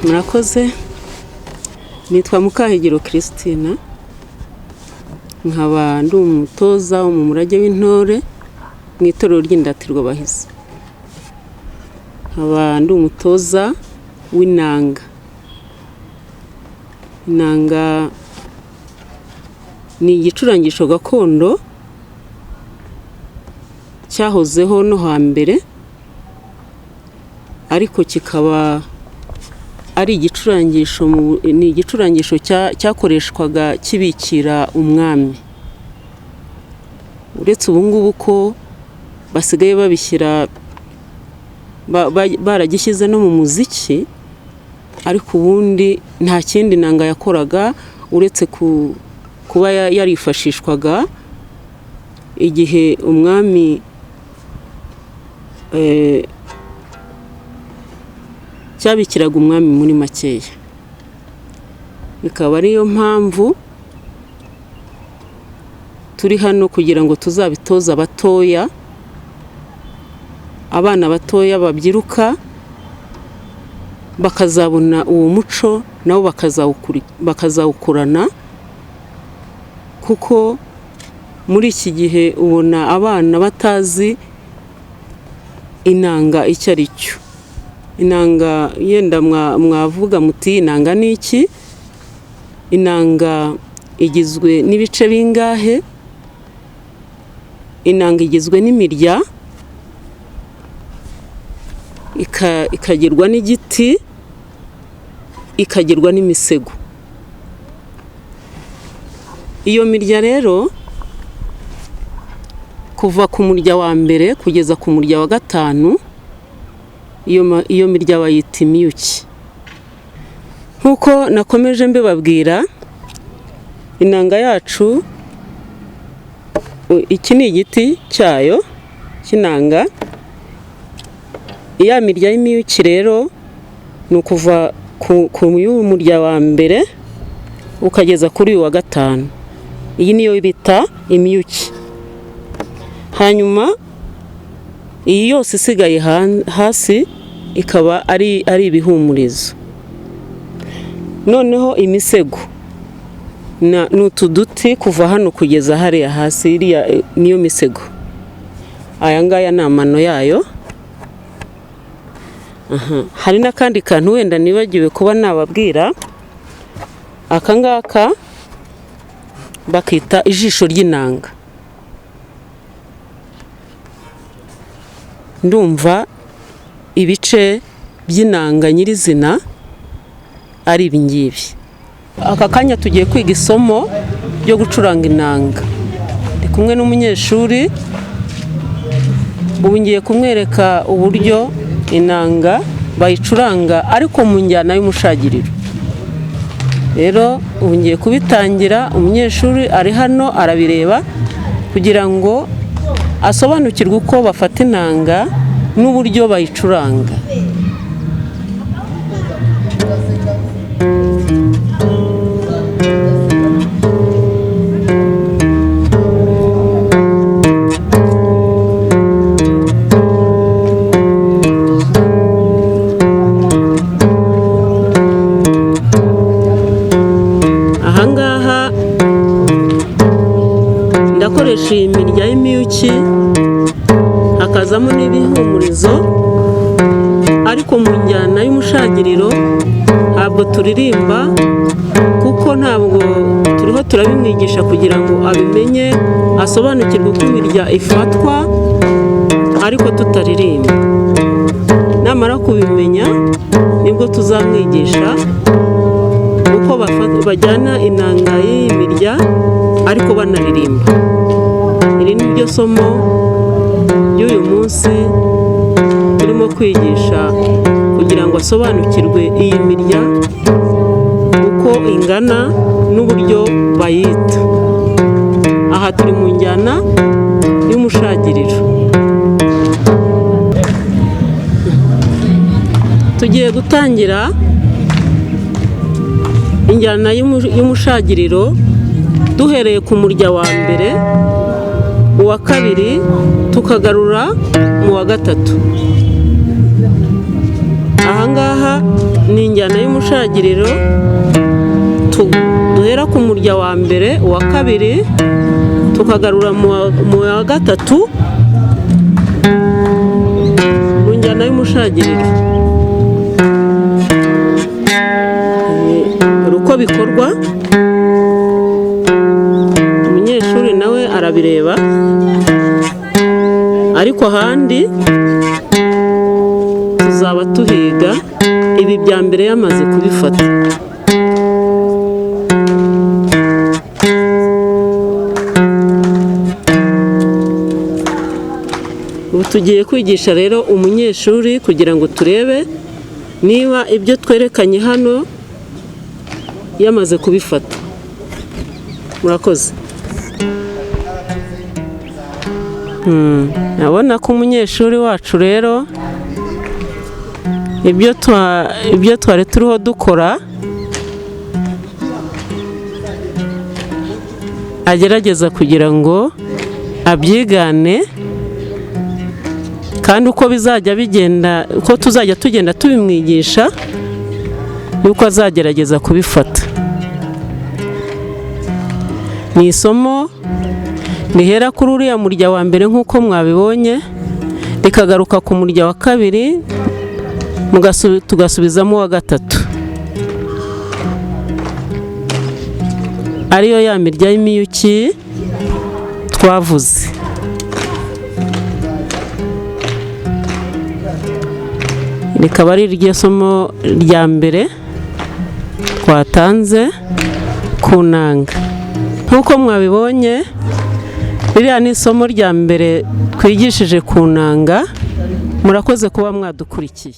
Murakoze. Nitwa Mukahigiro Christina. Nkaba ndi umutoza wo mu murage w'intore mu itorero ry'Indatirwa Bahizi. Nkaba ndi umutoza w'inanga. Inanga ni igicurangisho gakondo cyahozeho no hambere, ariko kikaba ari igicurangisho cyakoreshwaga kibikira umwami. Uretse ubu ngubu ko basigaye babishyira baragishyize no mu muziki, ariko ubundi nta kindi inanga yakoraga uretse kuba yarifashishwaga igihe umwami cyabikiraga umwami muri makeya. Bikaba ariyo mpamvu turi hano kugira ngo tuzabitoza abatoya, abana batoya babyiruka bakazabona uwo muco nabo bakazawukurana, kuko muri iki gihe ubona abana batazi inanga icyo ari cyo. Inanga yenda mwavuga muti inanga ni iki? Inanga igizwe n'ibice bingahe? Inanga igizwe n'imirya, ikagirwa n'igiti, ikagirwa n'imisego. Iyo mirya rero kuva ku murya wa mbere kugeza ku murya wa gatanu, iyo mirya bayita imiyuki. Nkuko nakomeje mbibabwira, inanga yacu, iki ni igiti cyayo cy'inanga. Iya mirya y'imiyuki rero ni ukuva ku murya wa mbere ukageza kuri uyu wa gatanu. Iyi niyo bita imiyuki. Hanyuma iyi yose isigaye hasi ikaba ari ibihumurizo. Noneho imisego ni utu duti kuva hano kugeza hariya hasi, iriya niyo misego. Aya ngaya ni amano yayo. Hari n'akandi kantu wenda nibagiwe kuba nababwira. Aka ngaka bakita ijisho ry'inanga. Ndumva ibice by'inanga nyirizina ari ibingibi. Aka kanya tugiye kwiga isomo ryo gucuranga inanga. Ndi kumwe n'umunyeshuri, ubu ngiye kumwereka uburyo inanga bayicuranga ariko mu njyana y'umushagiriro. Rero ubu ngiye kubitangira, umunyeshuri ari hano arabireba kugira ngo asobanukirwe uko bafata inanga n'uburyo bayicuranga. Ahangaha ndakoresha iyi mirya y'imiyuki, hakazamo n'ibihumurizo, ariko mu njyana y'umushagiriro ntabwo turirimba, kuko ntabwo turiho turabimwigisha kugira ngo abimenye, asobanukirwe uko imirya ifatwa, ariko tutaririmba. Namara kubimenya nibwo tuzamwigisha uko bajyana inanga y'imirya ariko banaririmba. Iri ni ryo somo ry'uyu munsi turimo kwigisha kugira ngo asobanukirwe iyi mirya uko ingana n'uburyo bayita. Aha turi mu njyana y'umushagiriro. Tugiye gutangira injyana y'umushagiriro duhereye ku murya wa mbere, uwa kabiri tukagarura mu wa gatatu. Ahangaha ni injyana y'umushagiriro duhera ku murya wa mbere, uwa kabiri tukagarura mu wa gatatu mu njyana y'umushagiriro. Uko bikorwa umunyeshuri nawe arabireba, ariko ahandi tuzaba tuhiga ibi bya mbere yamaze kubifata. Ubu tugiye kwigisha rero umunyeshuri kugira ngo turebe niba ibyo twerekanye hano yamaze kubifata. Murakoze. Nabona ko umunyeshuri wacu rero ibyo twari turiho dukora agerageza kugira ngo abyigane, kandi uko bizajya bigenda, uko tuzajya tugenda tubimwigisha, yuko azagerageza kubifata. Ni isomo rihera kuri uriya murya wa mbere nk'uko mwabibonye, rikagaruka ku murya wa kabiri, tugasubizamo uwa gatatu, ariyo ya mirya y'imiyuki twavuze. Rikaba ari iryo somo rya mbere twatanze ku nanga. Nk'uko mwabibonye, ririya ni isomo rya mbere twigishije ku nanga. Murakoze kuba mwadukurikiye.